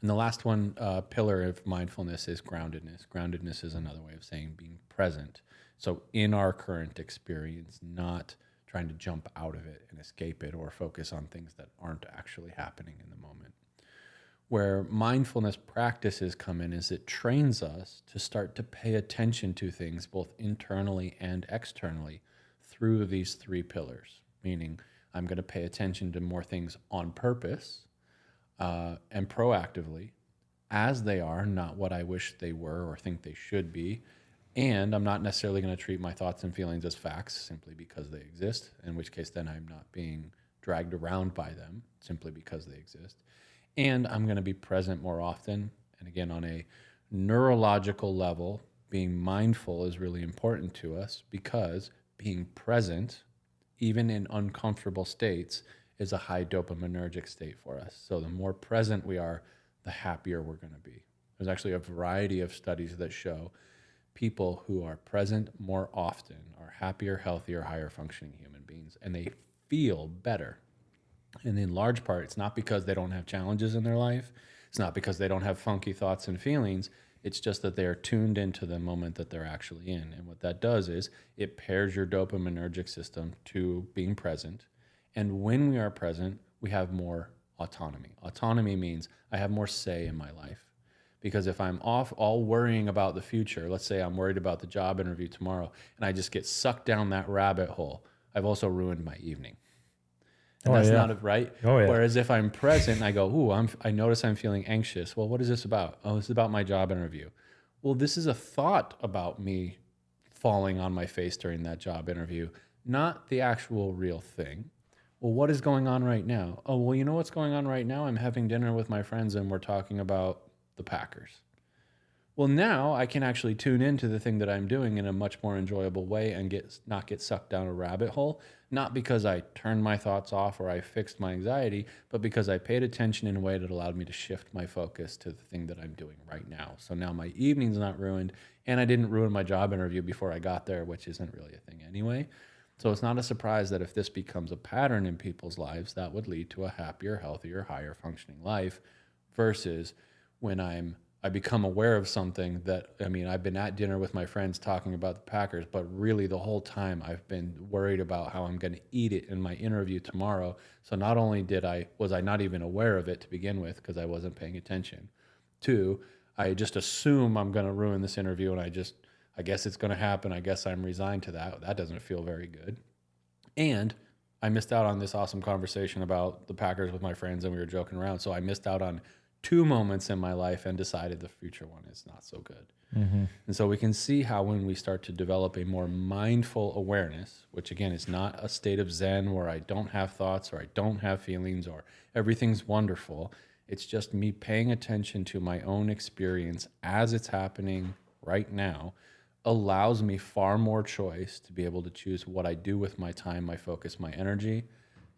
Speaker 1: And the last one, pillar of mindfulness is groundedness. Groundedness is another way of saying being present. So in our current experience, not trying to jump out of it and escape it or focus on things that aren't actually happening in the moment. Where mindfulness practices come in is it trains us to start to pay attention to things both internally and externally through these three pillars, meaning I'm going to pay attention to more things on purpose and proactively as they are, not what I wish they were or think they should be. And I'm not necessarily going to treat my thoughts and feelings as facts simply because they exist, in which case then I'm not being dragged around by them simply because they exist. And I'm going to be present more often. And again, on a neurological level, being mindful is really important to us because being present, even in uncomfortable states, is a high dopaminergic state for us. So the more present we are, the happier we're going to be. There's actually a variety of studies that show people who are present more often are happier, healthier, higher functioning human beings, and they feel better. And in large part, it's not because they don't have challenges in their life. It's not because they don't have funky thoughts and feelings. It's just that they are tuned into the moment that they're actually in. And what that does is it pairs your dopaminergic system to being present. And when we are present, we have more autonomy. Autonomy means I have more say in my life. Because if I'm off all worrying about the future, let's say I'm worried about the job interview tomorrow, and I just get sucked down that rabbit hole, I've also ruined my evening. And that's not right. Whereas if I'm present and I go, I notice I'm feeling anxious. Well, what is this about? Oh, this is about my job interview. Well, this is a thought about me falling on my face during that job interview, not the actual real thing. Well, what is going on right now? Oh, well, you know what's going on right now? I'm having dinner with my friends and we're talking about the Packers. Well, now I can actually tune into the thing that I'm doing in a much more enjoyable way and not get sucked down a rabbit hole, not because I turned my thoughts off or I fixed my anxiety, but because I paid attention in a way that allowed me to shift my focus to the thing that I'm doing right now. So now my evening's not ruined, and I didn't ruin my job interview before I got there, which isn't really a thing anyway. So it's not a surprise that if this becomes a pattern in people's lives, that would lead to a happier, healthier, higher functioning life versus when I become aware of something that, I've been at dinner with my friends talking about the Packers, but really the whole time I've been worried about how I'm going to eat it in my interview tomorrow. So not only was I not even aware of it to begin with because I wasn't paying attention. Two, I just assume I'm going to ruin this interview and I guess it's going to happen. I guess I'm resigned to that. That doesn't feel very good. And I missed out on this awesome conversation about the Packers with my friends and we were joking around. So I missed out on 2 moments in my life and decided the future one is not so good. Mm-hmm. And so we can see how when we start to develop a more mindful awareness, which again is not a state of Zen where I don't have thoughts or I don't have feelings or everything's wonderful. It's just me paying attention to my own experience as it's happening right now allows me far more choice to be able to choose what I do with my time, my focus, my energy.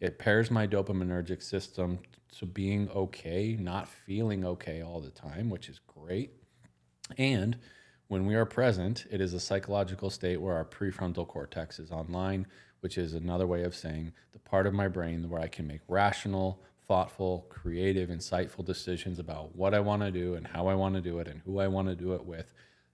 Speaker 1: It pairs my dopaminergic system to being okay, not feeling okay all the time, which is great. And when we are present, it is a psychological state where our prefrontal cortex is online, which is another way of saying the part of my brain where I can make rational, thoughtful, creative, insightful decisions about what I want to do and how I want to do it and who I want to do it with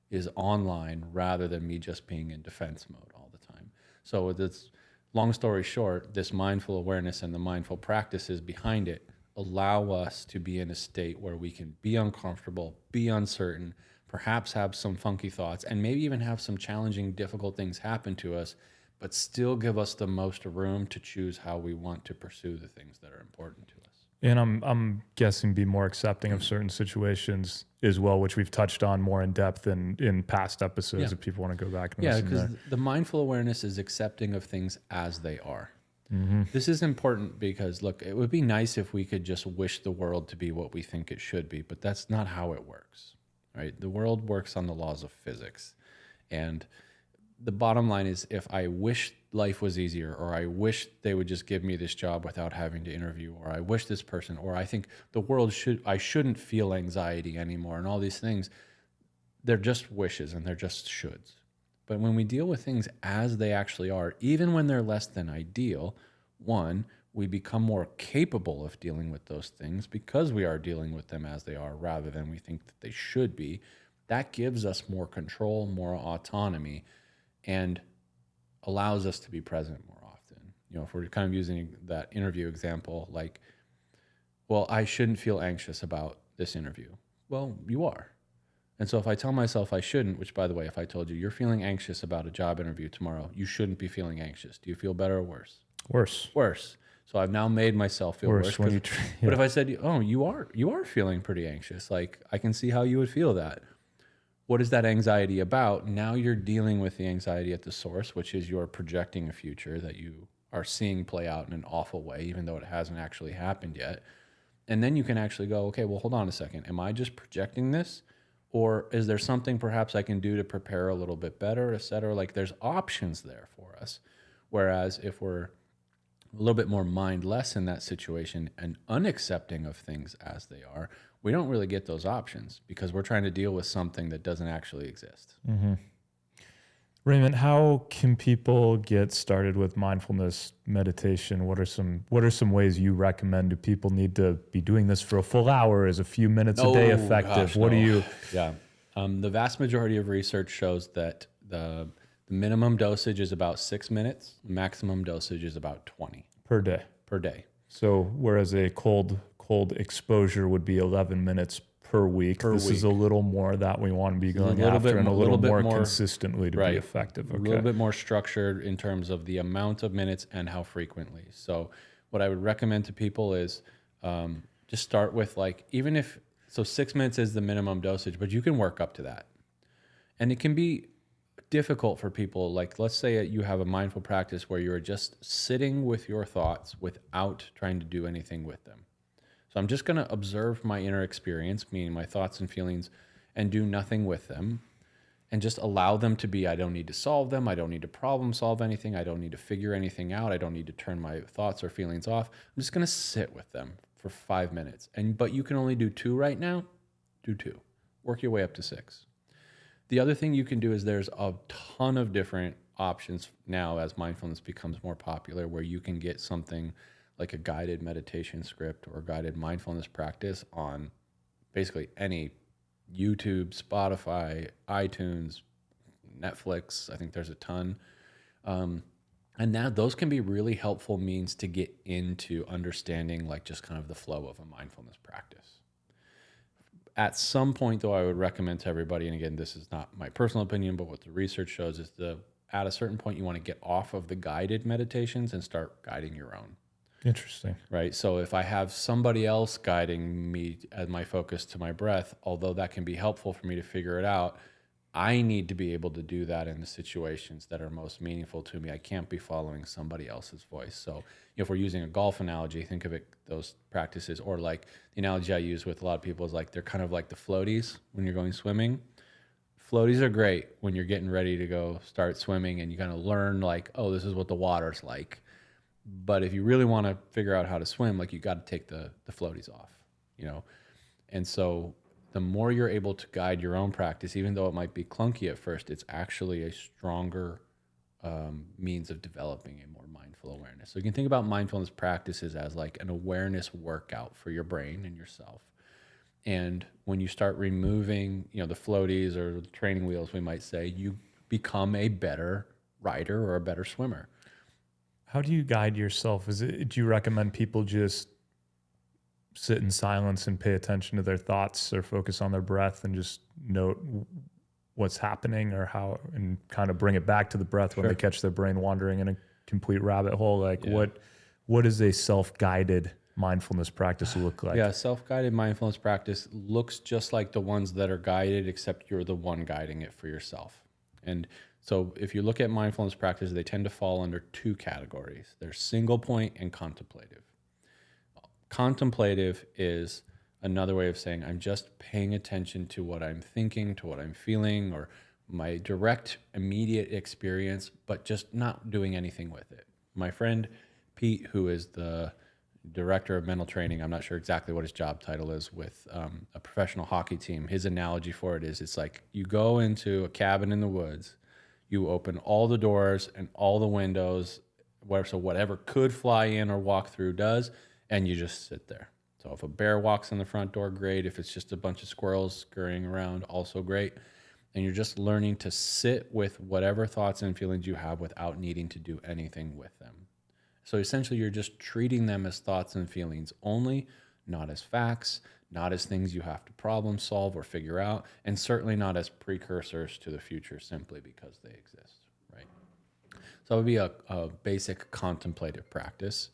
Speaker 1: is online rather than me just being in defense mode all the time. So it's long story short, this mindful awareness and the mindful practices behind it allow us to be in a state where we can be uncomfortable, be uncertain, perhaps have some funky thoughts, and maybe even have some challenging, difficult things happen to us, but still give us the most room to choose how we want to pursue the things that are important to us.
Speaker 2: And I'm guessing be more accepting of certain situations as well, which we've touched on more in depth in past episodes if people want to go back and listen.
Speaker 1: Yeah, because the mindful awareness is accepting of things as they are. Mm-hmm. This is important because, look, it would be nice if we could just wish the world to be what we think it should be, but that's not how it works, right? The world works on the laws of physics. And the bottom line is, if I wish life was easier, or I wish they would just give me this job without having to interview, or I wish this person, or I think the world I shouldn't feel anxiety anymore, and all these things, they're just wishes and they're just shoulds. But when we deal with things as they actually are, even when they're less than ideal, one, we become more capable of dealing with those things because we are dealing with them as they are rather than we think that they should be. That gives us more control, more autonomy, and allows us to be present more often. You know, if we're kind of using that interview example, like, well, I shouldn't feel anxious about this interview. Well, you are. And so if I tell myself I shouldn't, which, by the way, if I told you you're feeling anxious about a job interview tomorrow, you shouldn't be feeling anxious. Do you feel better or worse?
Speaker 2: Worse.
Speaker 1: Worse. So I've now made myself feel worse.
Speaker 2: When
Speaker 1: But if I said, oh, you are feeling pretty anxious, like, I can see how you would feel that. What is that anxiety about? Now you're dealing with the anxiety at the source, which is you're projecting a future that you are seeing play out in an awful way, even though it hasn't actually happened yet. And then you can actually go, okay, well, hold on a second. Am I just projecting this? Or is there something perhaps I can do to prepare a little bit better, et cetera? Like, there's options there for us. Whereas if we're a little bit more mindless in that situation and unaccepting of things as they are, we don't really get those options because we're trying to deal with something that doesn't actually exist.
Speaker 2: Mm-hmm. Raymond, how can people get started with mindfulness meditation? What are some ways you recommend? Do people need to be doing this for a full hour? Is a few minutes a day effective?
Speaker 1: Gosh,
Speaker 2: what do you?
Speaker 1: Yeah. The vast majority of research shows that the minimum dosage is about 6 minutes. Maximum dosage is about 20
Speaker 2: per day.
Speaker 1: Per day.
Speaker 2: So whereas a cold exposure would be 11 minutes per week. This is a little more that we want to be going after, and a little more consistently to be effective. Okay.
Speaker 1: A little bit more structured in terms of the amount of minutes and how frequently. So what I would recommend to people is just start with, like, 6 minutes is the minimum dosage, but you can work up to that. And it can be difficult for people. Like, let's say you have a mindful practice where you're just sitting with your thoughts without trying to do anything with them. So I'm just going to observe my inner experience, meaning my thoughts and feelings, and do nothing with them, and just allow them to be. I don't need to solve them. I don't need to problem solve anything. I don't need to figure anything out. I don't need to turn my thoughts or feelings off. I'm just going to sit with them for 5 minutes. But you can only do 2 right now. Do 2. Work your way up to 6. The other thing you can do is there's a ton of different options now as mindfulness becomes more popular, where you can get something like a guided meditation script or guided mindfulness practice on basically any YouTube, Spotify, iTunes, Netflix. I think there's a ton. And now those can be really helpful means to get into understanding, like, just kind of the flow of a mindfulness practice. At some point, though, I would recommend to everybody, and again, this is not my personal opinion, but what the research shows is at a certain point, you want to get off of the guided meditations and start guiding your own.
Speaker 2: Interesting.
Speaker 1: Right. So if I have somebody else guiding me as my focus to my breath, although that can be helpful for me to figure it out, I need to be able to do that in the situations that are most meaningful to me. I can't be following somebody else's voice. So if we're using a golf analogy, think of it, those practices, or like the analogy I use with a lot of people is like, they're kind of like the floaties when you're going swimming. Floaties are great when you're getting ready to go start swimming and you kind of learn, like, oh, this is what the water's like. But if you really want to figure out how to swim, like, you got to take the floaties off, you know? And so the more you're able to guide your own practice, even though it might be clunky at first, it's actually a stronger means of developing a more mindful awareness. So you can think about mindfulness practices as like an awareness workout for your brain and yourself. And when you start removing, the floaties or the training wheels, we might say, you become a better rider or a better swimmer.
Speaker 2: How do you guide yourself? Do you recommend people just sit in silence and pay attention to their thoughts or focus on their breath and just note what's happening or how, and kind of bring it back to the breath when they catch their brain wandering in a complete rabbit hole? Like, what does a self-guided mindfulness practice look like?
Speaker 1: Yeah, self-guided mindfulness practice looks just like the ones that are guided, except you're the one guiding it for yourself. And so if you look at mindfulness practices, they tend to fall under 2 categories. There's single point and contemplative. Contemplative is Another way of saying I'm just paying attention to what I'm thinking, to what I'm feeling, or my direct, immediate experience, but just not doing anything with it. My friend Pete, who is the director of mental training, I'm not sure exactly what his job title is with a professional hockey team. His analogy for it is it's like you go into a cabin in the woods, you open all the doors and all the windows, so whatever could fly in or walk through does, and you just sit there. So if a bear walks in the front door, great. If it's just a bunch of squirrels scurrying around, also great. And you're just learning to sit with whatever thoughts and feelings you have without needing to do anything with them. So essentially, you're just treating them as thoughts and feelings only, not as facts, not as things you have to problem solve or figure out, and certainly not as precursors to the future simply because they exist, right? So it would be a basic contemplative practice.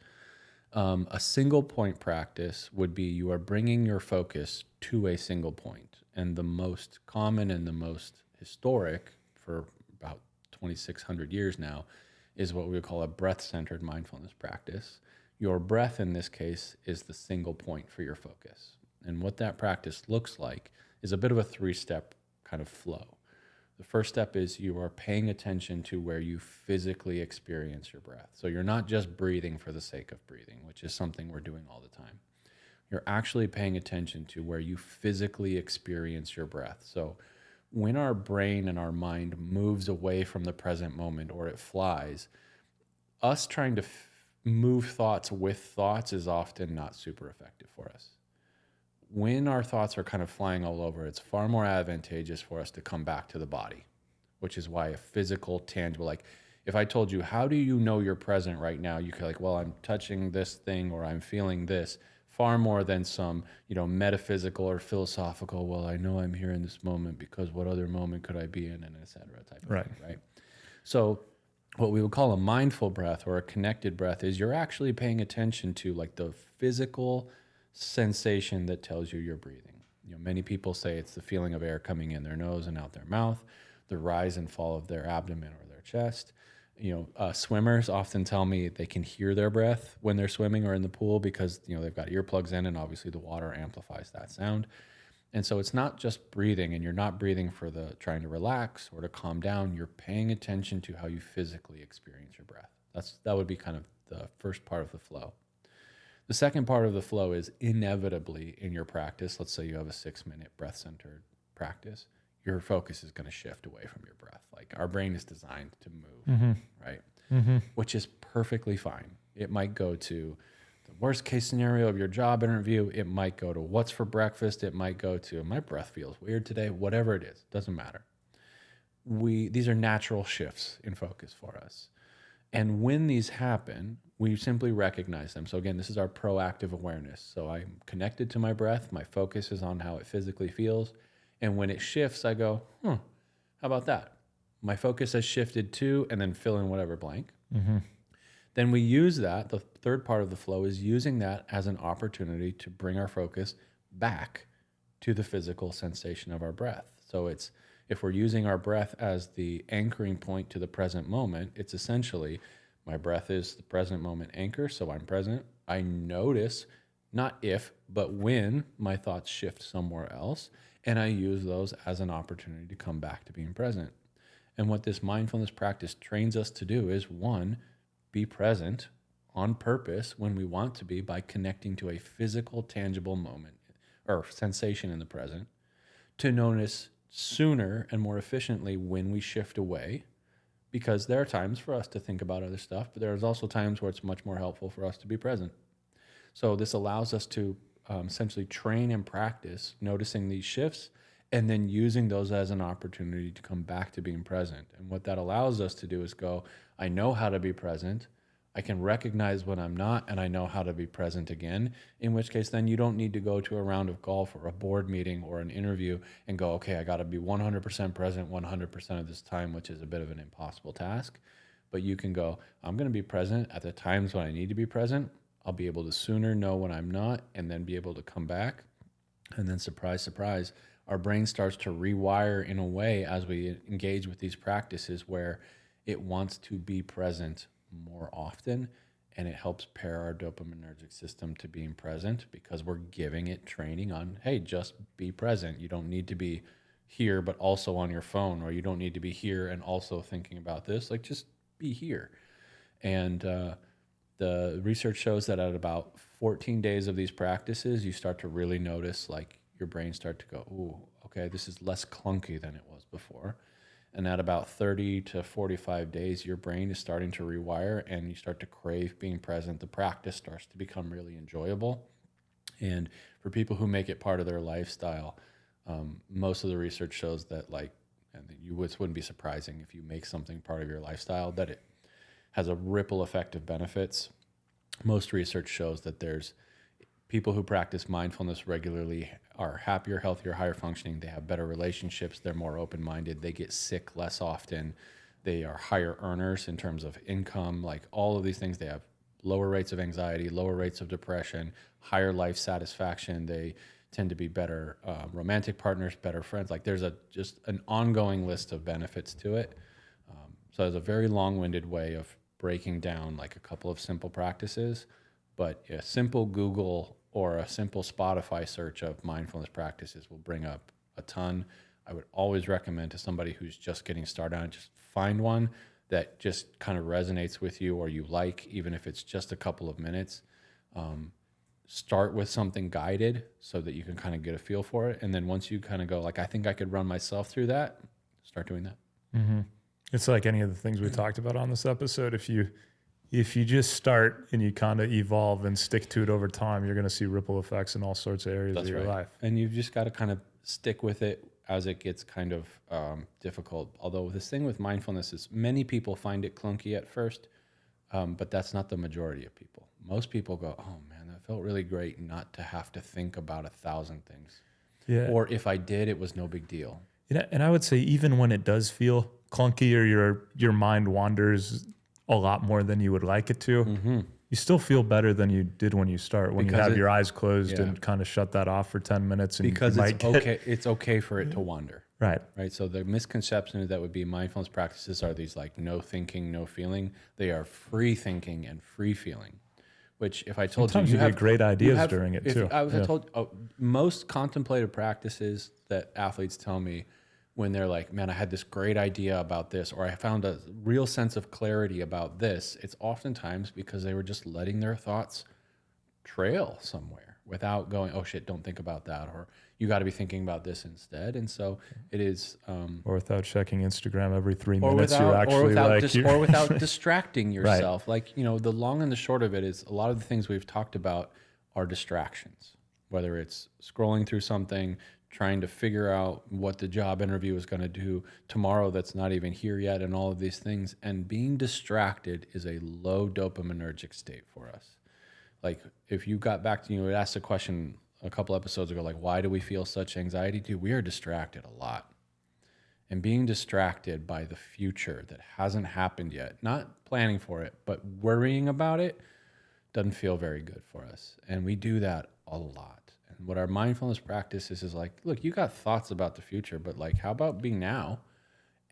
Speaker 1: A single point practice would be you are bringing your focus to a single point. And the most common and the most historic for about 2,600 years now is what we would call a breath-centered mindfulness practice. Your breath in this case is the single point for your focus. And what that practice looks like is a bit of a three-step kind of flow. The first step is you are paying attention to where you physically experience your breath. So you're not just breathing for the sake of breathing, which is something we're doing all the time. You're actually paying attention to where you physically experience your breath. So when our brain and our mind moves away from the present moment or it flies, us trying to move thoughts with thoughts is often not super effective for us. When our thoughts are kind of flying all over, it's far more advantageous for us to come back to the body, which is why a physical, tangible, like if I told you, how do you know you're present right now? You could like, well, I'm touching this thing or I'm feeling this, far more than some, metaphysical or philosophical, well, I know I'm here in this moment because what other moment could I be in, and et cetera type of thing, right? So what we would call a mindful breath or a connected breath is you're actually paying attention to like the physical sensation that tells you you're breathing. Many people say it's the feeling of air coming in their nose and out their mouth, the rise and fall of their abdomen or their chest. Swimmers often tell me they can hear their breath when they're swimming or in the pool because, they've got earplugs in and obviously the water amplifies that sound. And so it's not just breathing, and you're not breathing for the trying to relax or to calm down. You're paying attention to how you physically experience your breath. That would be kind of the first part of the flow. The second part of the flow is inevitably in your practice. Let's say you have a 6-minute breath-centered practice. Your focus is going to shift away from your breath. Like our brain is designed to move, right? Which is perfectly fine. It might go to the worst case scenario of your job interview. It might go to what's for breakfast. It might go to my breath feels weird today. Whatever it is, doesn't matter. These are natural shifts in focus for us. And when these happen, we simply recognize them. So again, this is our proactive awareness. So I'm connected to my breath. My focus is on how it physically feels. And when it shifts, I go, how about that? My focus has shifted to, and then fill in whatever blank. Then we use that. The third part of the flow is using that as an opportunity to bring our focus back to the physical sensation of our breath. So if we're using our breath as the anchoring point to the present moment, it's essentially my breath is the present moment anchor, so I'm present. I notice, not if, but when my thoughts shift somewhere else, and I use those as an opportunity to come back to being present. And what this mindfulness practice trains us to do is, one, be present on purpose when we want to be by connecting to a physical, tangible moment or sensation in the present, to notice sooner and more efficiently when we shift away, because there are times for us to think about other stuff, but there's also times where it's much more helpful for us to be present. So this allows us to essentially train and practice noticing these shifts and then using those as an opportunity to come back to being present. And what that allows us to do is go, I know how to be present. I can recognize when I'm not, and I know how to be present again, in which case then you don't need to go to a round of golf or a board meeting or an interview and go, okay, I got to be 100% present 100% of this time, which is a bit of an impossible task. But you can go, I'm going to be present at the times when I need to be present. I'll be able to sooner know when I'm not, and then be able to come back. And then surprise, surprise, our brain starts to rewire in a way as we engage with these practices where it wants to be present more often, and it helps pair our dopaminergic system to being present because we're giving it training on, hey, just be present. You don't need to be here but also on your phone, or you don't need to be here and also thinking about this. Like, just be here. And the research shows that at about 14 days of these practices, you start to really notice, like, your brain start to go, ooh, okay, this is less clunky than it was before. And at about 30 to 45 days, your brain is starting to rewire and you start to crave being present. The practice starts to become really enjoyable. And for people who make it part of their lifestyle, most of the research shows that, like, and this wouldn't be surprising if you make something part of your lifestyle, that it has a ripple effect of benefits. Most research shows that there's people who practice mindfulness regularly are happier, healthier, higher functioning. They have better relationships. They're more open-minded. They get sick less often. They are higher earners in terms of income. Like, all of these things, they have lower rates of anxiety, lower rates of depression, higher life satisfaction. They tend to be better romantic partners, better friends. Like, there's just an ongoing list of benefits to it. So it's a very long-winded way of breaking down like a couple of simple practices, but a simple Google or a simple Spotify search of mindfulness practices will bring up a ton. I would always recommend to somebody who's just getting started on it, just find one that just kind of resonates with you or you like, even if it's just a couple of minutes. Start with something guided so that you can kind of get a feel for it. And then once you kind of go, like, I think I could run myself through that, start doing that.
Speaker 2: Mm-hmm. It's like any of the things we talked about on this episode. If you just start and you kind of evolve and stick to it over time, you're going to see ripple effects in all sorts of areas of your life.
Speaker 1: And you've just got to kind of stick with it as it gets kind of difficult. Although this thing with mindfulness is many people find it clunky at first, but that's not the majority of people. Most people go, oh man, that felt really great not to have to think about 1,000 things.
Speaker 2: Yeah.
Speaker 1: Or if I did, it was no big deal.
Speaker 2: Yeah, and I would say even when it does feel clunky or your mind wanders a lot more than you would like it to,
Speaker 1: mm-hmm.
Speaker 2: you still feel better than you did when you start, when
Speaker 1: because
Speaker 2: you have your eyes closed and kind of shut that off for 10 minutes. And
Speaker 1: because it's okay for it to wander.
Speaker 2: Right.
Speaker 1: So the misconception that would be mindfulness practices are these like no thinking, no feeling. They are free thinking and free feeling, which if I told
Speaker 2: sometimes
Speaker 1: you
Speaker 2: have great ideas during it too.
Speaker 1: I told most contemplative practices that athletes tell me when they're like, man, I had this great idea about this, or I found a real sense of clarity about this, it's oftentimes because they were just letting their thoughts trail somewhere without going, oh shit, don't think about that, or you got to be thinking about this instead. And so it is,
Speaker 2: or without checking Instagram every 3 minutes, or
Speaker 1: without distracting yourself. Right. Like, the long and the short of it is a lot of the things we've talked about are distractions, whether it's scrolling through something, trying to figure out what the job interview is going to do tomorrow that's not even here yet, and all of these things. And being distracted is a low dopaminergic state for us. Like, if you got back to, we asked a question a couple episodes ago, like, why do we feel such anxiety? Dude, we are distracted a lot. And being distracted by the future that hasn't happened yet, not planning for it, but worrying about it, doesn't feel very good for us. And we do that a lot. And what our mindfulness practice is like, look, you got thoughts about the future, but like, how about be now?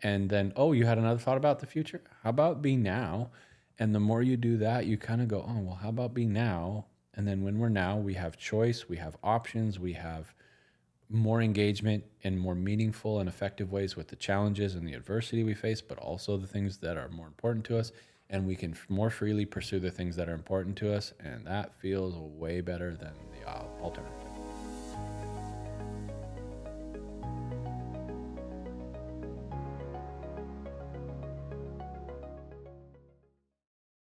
Speaker 1: And then, oh, you had another thought about the future? How about be now? And the more you do that, you kind of go, oh, well, how about be now? And then when we're now, we have choice, we have options, we have more engagement in more meaningful and effective ways with the challenges and the adversity we face, but also the things that are more important to us. And we can more freely pursue the things that are important to us. And that feels way better than the alternative.